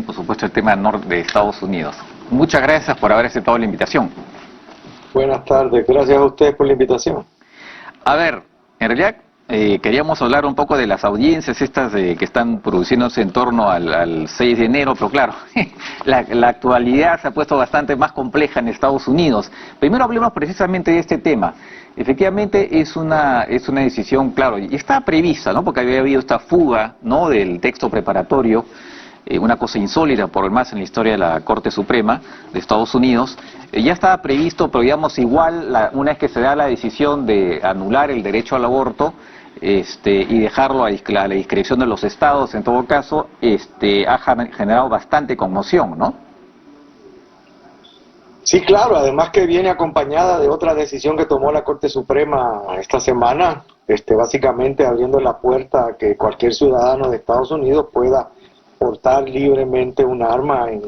por supuesto, el tema de Estados Unidos. Muchas gracias por haber aceptado la invitación. Buenas tardes, gracias a ustedes por la invitación. A ver, en realidad queríamos hablar un poco de las audiencias estas que están produciéndose en torno al 6 de enero, pero claro, la actualidad se ha puesto bastante más compleja en Estados Unidos. Primero hablemos precisamente de este tema. Efectivamente es una decisión, claro, y está prevista, ¿no? Porque había habido esta fuga, ¿no?, del texto preparatorio, una cosa insólita por demás en la historia de la Corte Suprema de Estados Unidos. Ya estaba previsto, pero digamos igual, una vez que se da la decisión de anular el derecho al aborto y dejarlo a la discreción de los estados, en todo caso, ha generado bastante conmoción, ¿no? Sí, claro, además que viene acompañada de otra decisión que tomó la Corte Suprema esta semana, básicamente abriendo la puerta a que cualquier ciudadano de Estados Unidos pueda portar libremente un arma en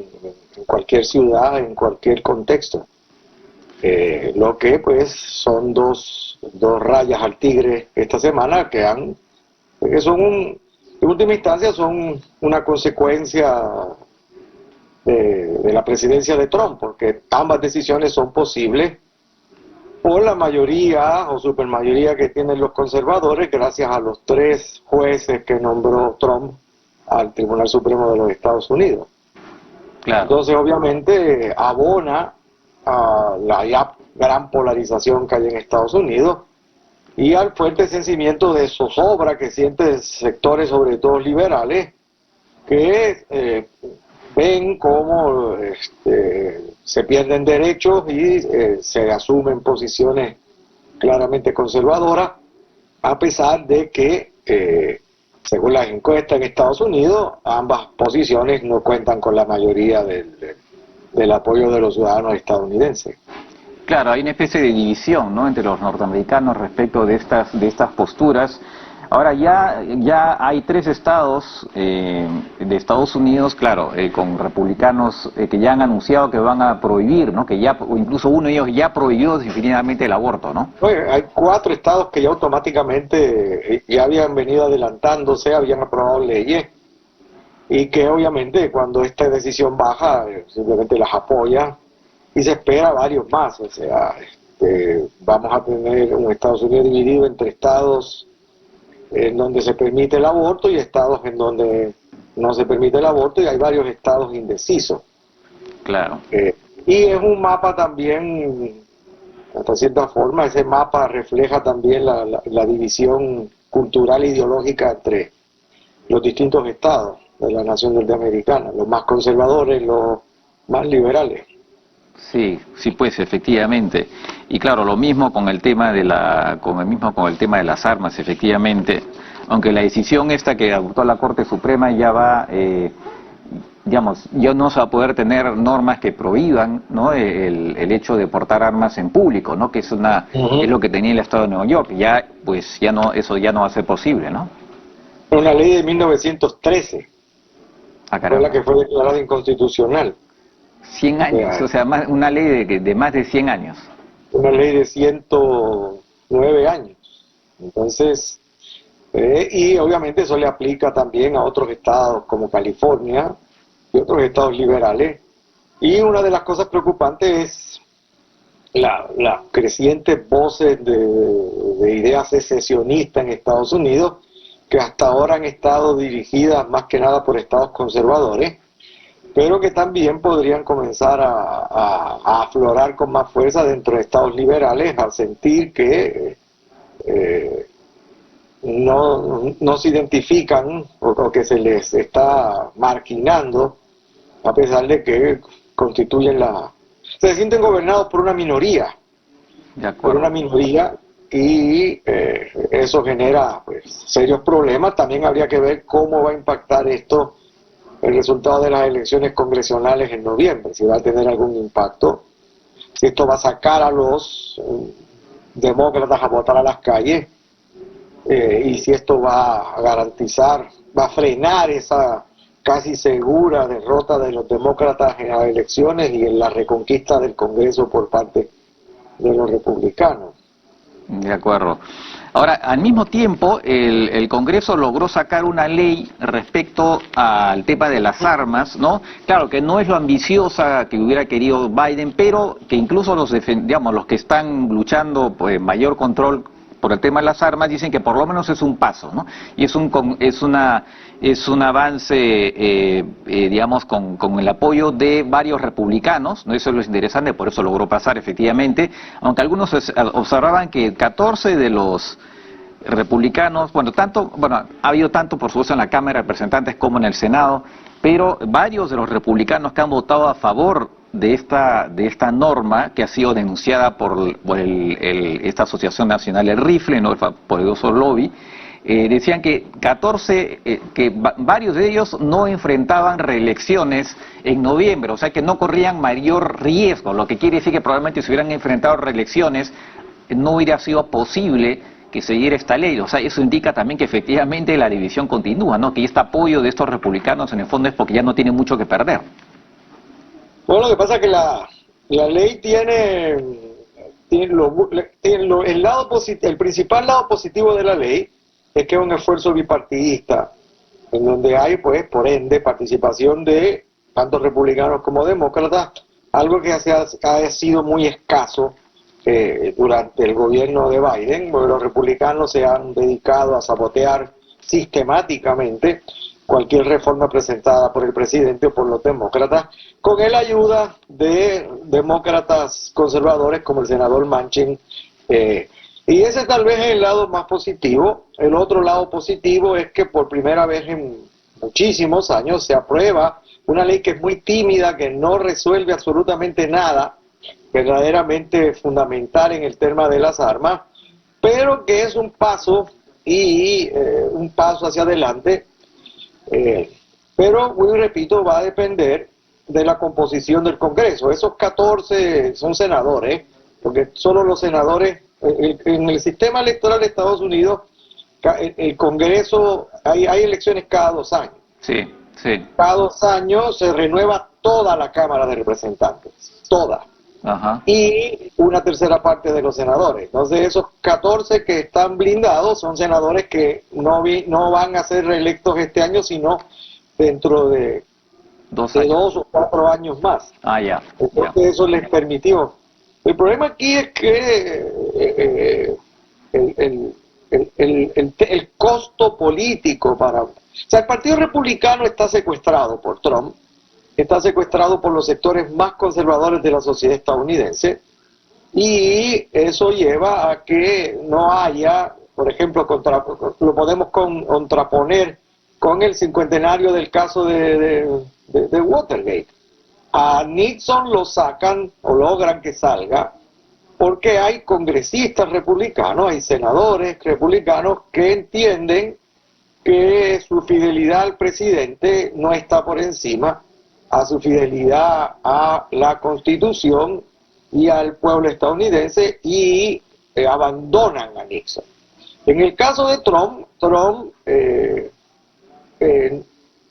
cualquier ciudad, en cualquier contexto. Lo que pues son dos rayas al tigre esta semana que en última instancia son una consecuencia de la presidencia de Trump, porque ambas decisiones son posibles por la mayoría o supermayoría que tienen los conservadores gracias a los 3 jueces que nombró Trump al Tribunal Supremo de los Estados Unidos. Claro. Entonces obviamente abona a la ya gran polarización que hay en Estados Unidos y al fuerte sentimiento de zozobra que sienten sectores, sobre todo liberales, que ven cómo se pierden derechos y se asumen posiciones claramente conservadoras, a pesar de que según las encuestas en Estados Unidos, ambas posiciones no cuentan con la mayoría del apoyo de los ciudadanos estadounidenses. Claro, hay una especie de división, ¿no?, entre los norteamericanos respecto de estas posturas. Ahora ya hay 3 estados de Estados Unidos, claro, con republicanos que ya han anunciado que van a prohibir, ¿no?, o incluso uno de ellos ya prohibió definitivamente el aborto, ¿no? Oye, hay 4 estados que ya automáticamente ya habían venido adelantándose, habían aprobado leyes y que obviamente cuando esta decisión baja simplemente las apoyan y se espera varios más. O sea, vamos a tener un Estados Unidos dividido entre estados en donde se permite el aborto y estados en donde no se permite el aborto, y hay varios estados indecisos. Claro. Y es un mapa también, hasta cierta forma, ese mapa refleja también la división cultural e ideológica entre los distintos estados de la nación norteamericana, los más conservadores, los más liberales. Sí, pues efectivamente. Y claro, lo mismo con el tema con el tema de las armas, efectivamente. Aunque la decisión esta que adoptó la Corte Suprema ya va, digamos, ya no se va a poder tener normas que prohíban, ¿no?, el hecho de portar armas en público, ¿no?, que es es lo que tenía el Estado de Nueva York. Ya, pues, eso ya no va a ser posible, ¿no? Una ley de 1913 fue la que fue declarada inconstitucional. 100 años, o sea, una ley de más de 100 años. Una ley de 109 años. Entonces, y obviamente eso le aplica también a otros estados como California y otros estados liberales. Y una de las cosas preocupantes es las crecientes voces de ideas secesionistas en Estados Unidos, que hasta ahora han estado dirigidas más que nada por estados conservadores, pero que también podrían comenzar a aflorar con más fuerza dentro de estados liberales al sentir que no se identifican o que se les está marginando, a pesar de que constituyen se sienten gobernados por una minoría. Por una minoría, y eso genera pues serios problemas. También habría que ver cómo va a impactar esto el resultado de las elecciones congresionales en noviembre, si va a tener algún impacto, si esto va a sacar a los demócratas a votar a las calles, y si esto va a garantizar, va a frenar esa casi segura derrota de los demócratas en las elecciones y en la reconquista del Congreso por parte de los republicanos. De acuerdo. Ahora, al mismo tiempo, el Congreso logró sacar una ley respecto al tema de las armas, ¿no? Claro que no es lo ambiciosa que hubiera querido Biden, pero que incluso digamos, los que están luchando por mayor control por el tema de las armas dicen que por lo menos es un paso, ¿no? Y es un avance, digamos, con el apoyo de varios republicanos, ¿no? Eso es lo interesante, por eso logró pasar efectivamente, aunque algunos observaban que 14 de los republicanos, bueno, ha habido tanto por supuesto en la Cámara de Representantes como en el Senado, pero varios de los republicanos que han votado a favor de esta norma que ha sido denunciada por esta Asociación Nacional del Rifle, ¿no? El poderoso lobby, decían que varios de ellos no enfrentaban reelecciones en noviembre, o sea que no corrían mayor riesgo, lo que quiere decir que probablemente si hubieran enfrentado reelecciones no hubiera sido posible que se diera esta ley. O sea, eso indica también que efectivamente la división continúa, ¿no? Que este apoyo de estos republicanos en el fondo es porque ya no tienen mucho que perder. Bueno, lo que pasa es que la ley tiene el principal lado positivo de la ley es que es un esfuerzo bipartidista, en donde hay, pues, por ende, participación de tanto republicanos como demócratas, algo que ha sido muy escaso durante el gobierno de Biden, porque los republicanos se han dedicado a sabotear sistemáticamente cualquier reforma presentada por el presidente o por los demócratas, con la ayuda de demócratas conservadores como el senador Manchin. Y ese tal vez es el lado más positivo. El otro lado positivo es que por primera vez en muchísimos años se aprueba una ley que es muy tímida, que no resuelve absolutamente nada verdaderamente fundamental en el tema de las armas, pero que es un paso un paso hacia adelante. Pero, repito, va a depender de la composición del Congreso. Esos 14 son senadores, porque solo los senadores, en el sistema electoral de Estados Unidos, el Congreso, hay elecciones cada 2 años. Sí, sí. Cada 2 años se renueva toda la Cámara de Representantes, toda. Ajá. Y una tercera parte de los senadores. Entonces esos 14 que están blindados son senadores que no van a ser reelectos este año, sino dentro de 2 o 4 años más. Ah, ya. Entonces eso les permitió. El problema aquí es que el costo político o sea, el Partido Republicano está secuestrado por Trump, está secuestrado por los sectores más conservadores de la sociedad estadounidense, y eso lleva a que no haya, por ejemplo, lo podemos contraponer con el cincuentenario del caso de Watergate. A Nixon lo sacan o logran que salga porque hay congresistas republicanos, hay senadores republicanos que entienden que su fidelidad al presidente no está por encima a su fidelidad a la Constitución y al pueblo estadounidense, y abandonan a Nixon. En el caso de Trump,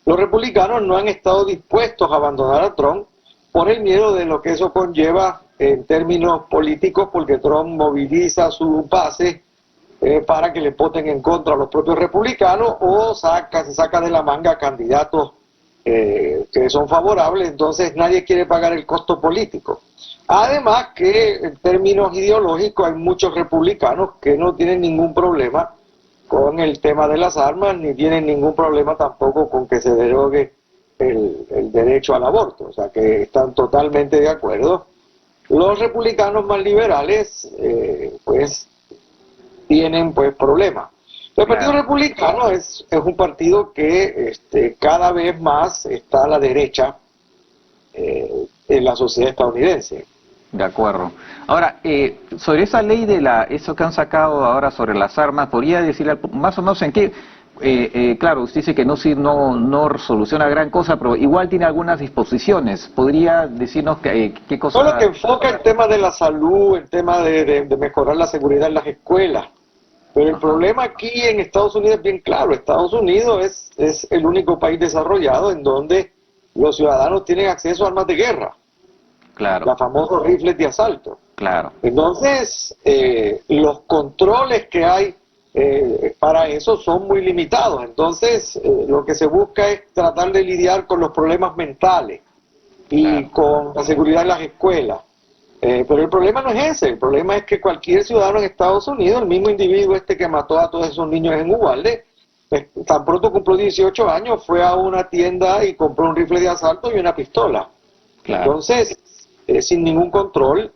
los republicanos no han estado dispuestos a abandonar a Trump por el miedo de lo que eso conlleva en términos políticos, porque Trump moviliza su base para que le voten en contra a los propios republicanos, o se saca de la manga candidatos que son favorables. Entonces nadie quiere pagar el costo político. Además que en términos ideológicos hay muchos republicanos que no tienen ningún problema con el tema de las armas, ni tienen ningún problema tampoco con que se derogue el derecho al aborto, o sea que están totalmente de acuerdo. Los republicanos más liberales pues tienen pues problemas. El Partido Republicano es un partido que cada vez más está a la derecha en la sociedad estadounidense. De acuerdo. Ahora, sobre esa ley eso que han sacado ahora sobre las armas, ¿podría decir más o menos en qué? Claro, usted dice que no soluciona gran cosa, pero igual tiene algunas disposiciones. ¿Podría decirnos qué cosas? Solo que enfoca el tema de la salud, el tema de mejorar la seguridad en las escuelas. Pero el problema aquí en Estados Unidos es bien claro. Estados Unidos es el único país desarrollado en donde los ciudadanos tienen acceso a armas de guerra. Claro. Los famosos rifles de asalto. Claro. Entonces, los controles que hay para eso son muy limitados. Entonces, lo que se busca es tratar de lidiar con los problemas mentales y con la seguridad en las escuelas. Pero el problema no es ese, el problema es que cualquier ciudadano en Estados Unidos, el mismo individuo que mató a todos esos niños en Uvalde, tan pronto cumplió 18 años, fue a una tienda y compró un rifle de asalto y una pistola. Entonces, sin ningún control,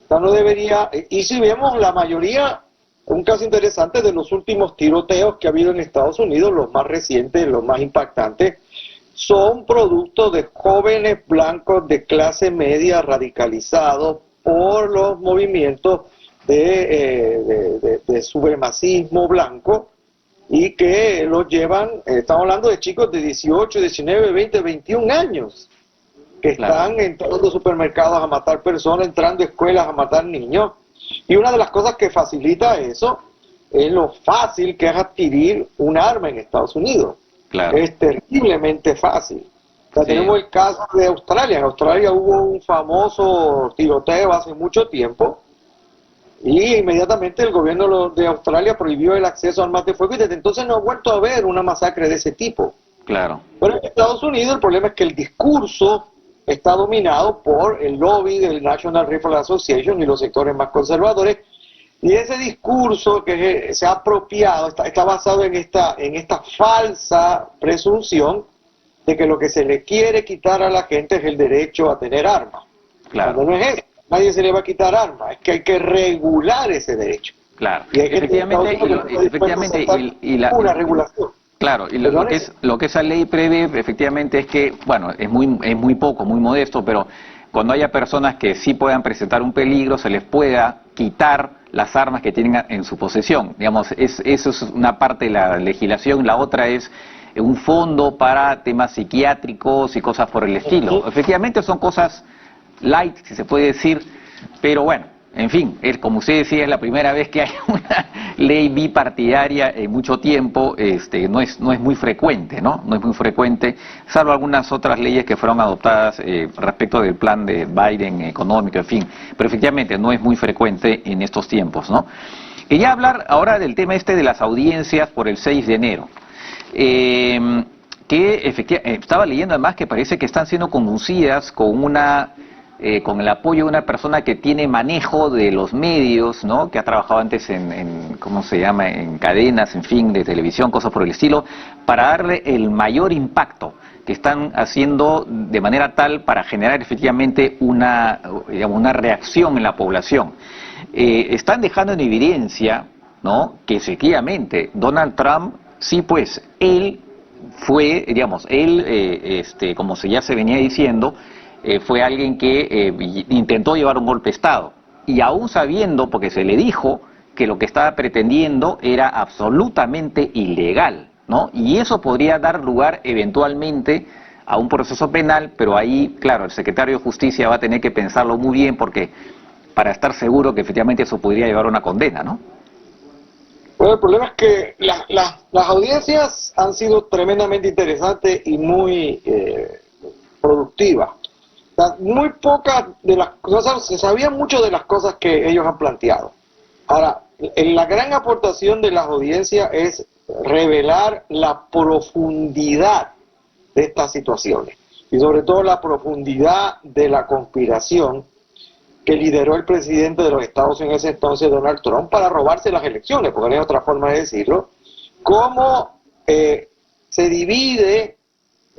no debería, y si vemos la mayoría, un caso interesante de los últimos tiroteos que ha habido en Estados Unidos, los más recientes, los más impactantes, son producto de jóvenes blancos de clase media radicalizados por los movimientos de supremacismo blanco y que los llevan, estamos hablando de chicos de 18, 19, 20, 21 años que están entrando a supermercados a matar personas, entrando a escuelas a matar niños, y una de las cosas que facilita eso es lo fácil que es adquirir un arma en Estados Unidos. Es terriblemente fácil. O sea, tenemos el caso de Australia. En Australia hubo un famoso tiroteo hace mucho tiempo y inmediatamente el gobierno de Australia prohibió el acceso a armas de fuego y desde entonces no ha vuelto a haber una masacre de ese tipo. Pero en Estados Unidos el problema es que el discurso está dominado por el lobby del National Rifle Association y los sectores más conservadores, y ese discurso que se ha apropiado está basado en esta falsa presunción de que lo que se le quiere quitar a la gente es el derecho a tener armas. Cuando no es eso, nadie se le va a quitar armas, es que hay que regular ese derecho. Y hay efectivamente, una regulación. Y lo que esa ley prevé efectivamente es que, bueno, es muy poco, muy modesto, pero cuando haya personas que sí puedan presentar un peligro, se les pueda quitar las armas que tienen en su posesión. Digamos, eso es una parte de la legislación. La otra es un fondo para temas psiquiátricos y cosas por el estilo. Efectivamente son cosas light, si se puede decir, pero bueno, en fin, como usted decía, es la primera vez que hay una ley bipartidaria en mucho tiempo. No es muy frecuente, ¿no? No es muy frecuente, salvo algunas otras leyes que fueron adoptadas respecto del plan de Biden económico, en fin, pero efectivamente no es muy frecuente en estos tiempos, ¿no? Quería hablar ahora del tema de las audiencias por el 6 de enero. Que efectivamente, estaba leyendo además que parece que están siendo conducidas con el apoyo de una persona que tiene manejo de los medios, ¿no? Que ha trabajado antes ¿cómo se llama?, en cadenas, en fin, de televisión, cosas por el estilo, para darle el mayor impacto que están haciendo de manera tal para generar efectivamente una reacción en la población. Están dejando en evidencia, ¿no?, que efectivamente Donald Trump, sí, pues, él fue, como ya se venía diciendo, fue alguien que intentó llevar un golpe de Estado, y aún sabiendo, porque se le dijo que lo que estaba pretendiendo era absolutamente ilegal, ¿no? Y eso podría dar lugar eventualmente a un proceso penal, pero ahí, claro, el secretario de Justicia va a tener que pensarlo muy bien, porque para estar seguro que efectivamente eso podría llevar a una condena, ¿no? Bueno, el problema es que las audiencias han sido tremendamente interesantes y muy productivas. Muy pocas de las cosas, se sabía mucho de las cosas que ellos han planteado. Ahora, la gran aportación de las audiencias es revelar la profundidad de estas situaciones y sobre todo la profundidad de la conspiración que lideró el presidente de los Estados Unidos en ese entonces, Donald Trump, para robarse las elecciones, porque no hay otra forma de decirlo. Cómo se divide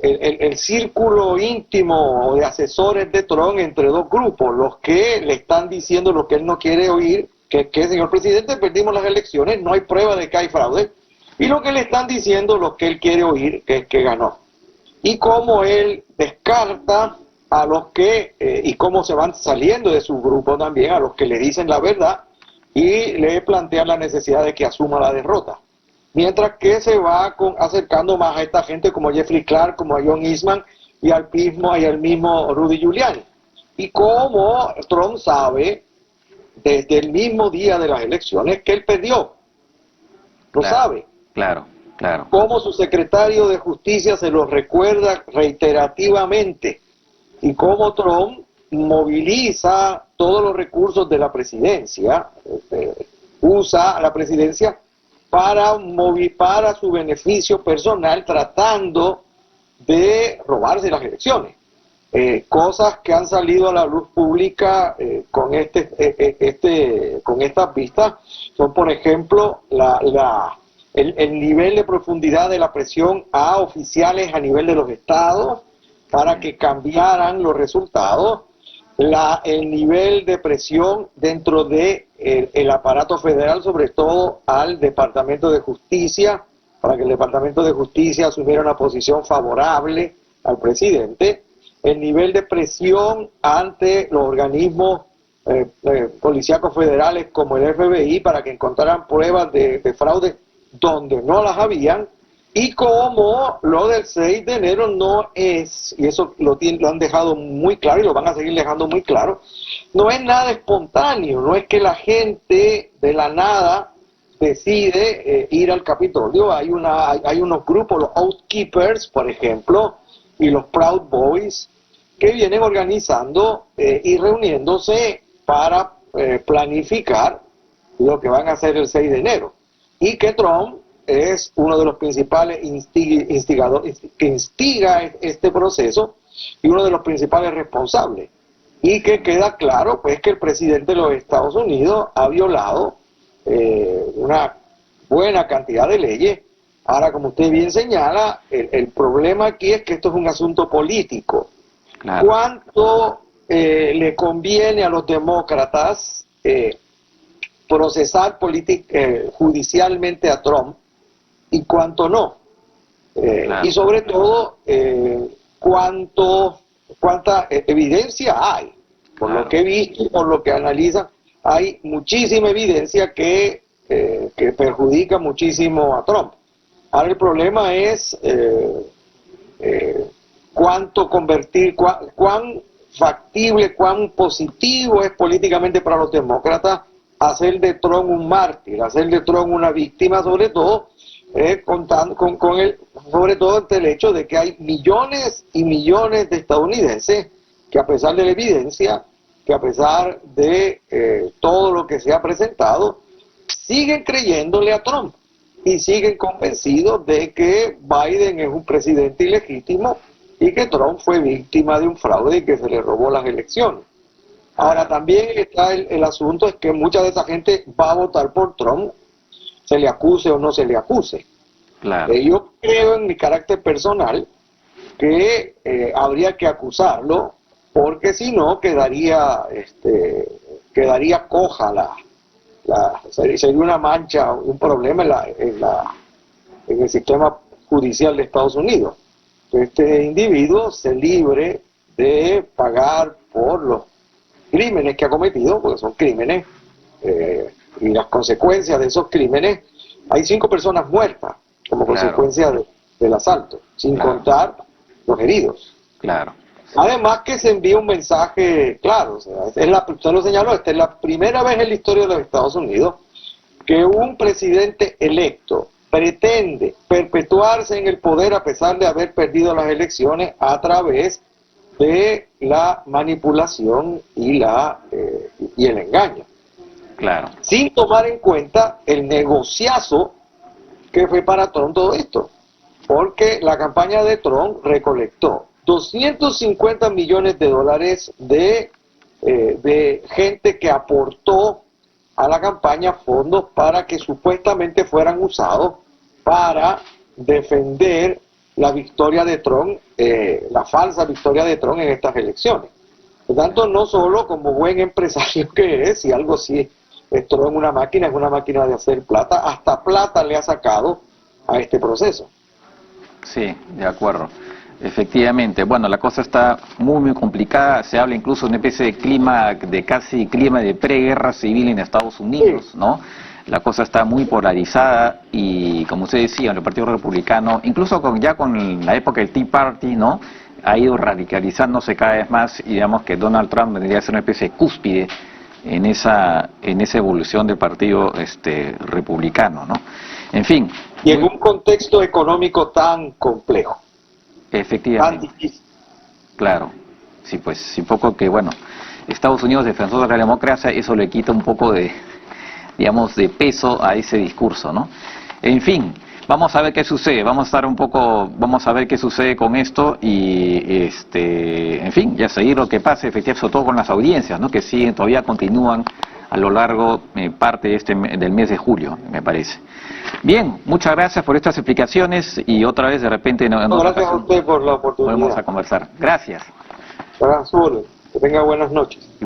el círculo íntimo de asesores de Trump entre dos grupos, los que le están diciendo lo que él no quiere oír, que señor presidente, perdimos las elecciones, no hay prueba de que hay fraude, y lo que le están diciendo lo que él quiere oír, que es que ganó. Y cómo él descarta a los que, y cómo se van saliendo de su grupo también, a los que le dicen la verdad y le plantean la necesidad de que asuma la derrota. Mientras que se va acercando más a esta gente como Jeffrey Clark, como a John Eastman y al mismo Rudy Giuliani. Y como Trump sabe desde el mismo día de las elecciones que él perdió. Lo sabe. Claro. Como su secretario de Justicia se lo recuerda reiterativamente. Y como Trump moviliza todos los recursos de la presidencia, usa la presidencia para su beneficio personal, tratando de robarse las elecciones. Cosas que han salido a la luz pública con estas vistas son, por ejemplo, el nivel de profundidad de la presión a oficiales a nivel de los estados para que cambiaran los resultados, el nivel de presión dentro de el aparato federal, sobre todo al Departamento de Justicia, para que el Departamento de Justicia asumiera una posición favorable al presidente, el nivel de presión ante los organismos policíacos federales como el FBI para que encontraran pruebas de fraude donde no las habían, y como lo del 6 de enero no es, y eso lo han dejado muy claro y lo van a seguir dejando muy claro, no es nada espontáneo, no es que la gente de la nada decide ir al Capitolio. Hay unos grupos, los Oath Keepers, por ejemplo, y los Proud Boys, que vienen organizando y reuniéndose para planificar lo que van a hacer el 6 de enero. Y que Trump es uno de los principales instigadores que instiga este proceso y uno de los principales responsables. Y que queda claro pues que el presidente de los Estados Unidos ha violado una buena cantidad de leyes. Ahora, como usted bien señala, el problema aquí es que esto es un asunto político. Claro. ¿Cuánto le conviene a los demócratas procesar judicialmente a Trump y cuánto no? Claro. Y sobre todo, cuánta evidencia hay. Por lo que he visto, por lo que analizan, hay muchísima evidencia que perjudica muchísimo a Trump. Ahora el problema es cuán factible, cuán positivo es políticamente para los demócratas hacer de Trump un mártir, hacer de Trump una víctima, sobre todo sobre todo ante el hecho de que hay millones y millones de estadounidenses que, a pesar de la evidencia, que a pesar de todo lo que se ha presentado, siguen creyéndole a Trump y siguen convencidos de que Biden es un presidente ilegítimo y que Trump fue víctima de un fraude y que se le robó las elecciones. Ahora, también está el asunto es que mucha de esa gente va a votar por Trump, se le acuse o no se le acuse. Claro. Yo creo, en mi carácter personal, que habría que acusarlo, porque si no quedaría coja sería una mancha, un problema en el sistema judicial de Estados Unidos. Este individuo se libre de pagar por los crímenes que ha cometido, porque son crímenes, y las consecuencias de esos crímenes. Hay 5 personas muertas como consecuencia del asalto, sin contar los heridos. Claro. Además que se envía un mensaje claro, o sea, usted lo señaló, esta es la primera vez en la historia de los Estados Unidos que un presidente electo pretende perpetuarse en el poder a pesar de haber perdido las elecciones a través de la manipulación y el engaño. Claro. Sin tomar en cuenta el negociazo que fue para Trump todo esto, porque la campaña de Trump recolectó $250 millones de gente que aportó a la campaña fondos para que supuestamente fueran usados para defender la victoria de Trump, la falsa victoria de Trump en estas elecciones. Por tanto, no solo como buen empresario que es, y algo así, Trump es una máquina de hacer plata, hasta plata le ha sacado a este proceso. Sí, de acuerdo. Efectivamente, bueno, la cosa está muy complicada, se habla incluso de una especie de clima de preguerra civil en Estados Unidos, ¿no? La cosa está muy polarizada y, como usted decía, en el Partido Republicano, incluso ya con la época del Tea Party, ¿no?, ha ido radicalizándose cada vez más, y digamos que Donald Trump vendría a ser una especie de cúspide en esa evolución del Partido Republicano, ¿no? En fin. Y en un contexto económico tan complejo. Efectivamente. Tan difícil. Claro. Sí, pues, sí, poco que, bueno, Estados Unidos defensor de la democracia, eso le quita un poco de digamos, de peso a ese discurso, ¿no? En fin, vamos a ver qué sucede, vamos a ver qué sucede con esto y, en fin, ya seguir lo que pase, efectivamente, sobre todo con las audiencias, ¿no? Que siguen, todavía continúan a lo largo, parte del mes de julio, me parece. Bien, muchas gracias por estas explicaciones y otra vez de repente Gracias a usted por la oportunidad. volvemos a conversar. Gracias. Para su orden. Que tenga buenas noches.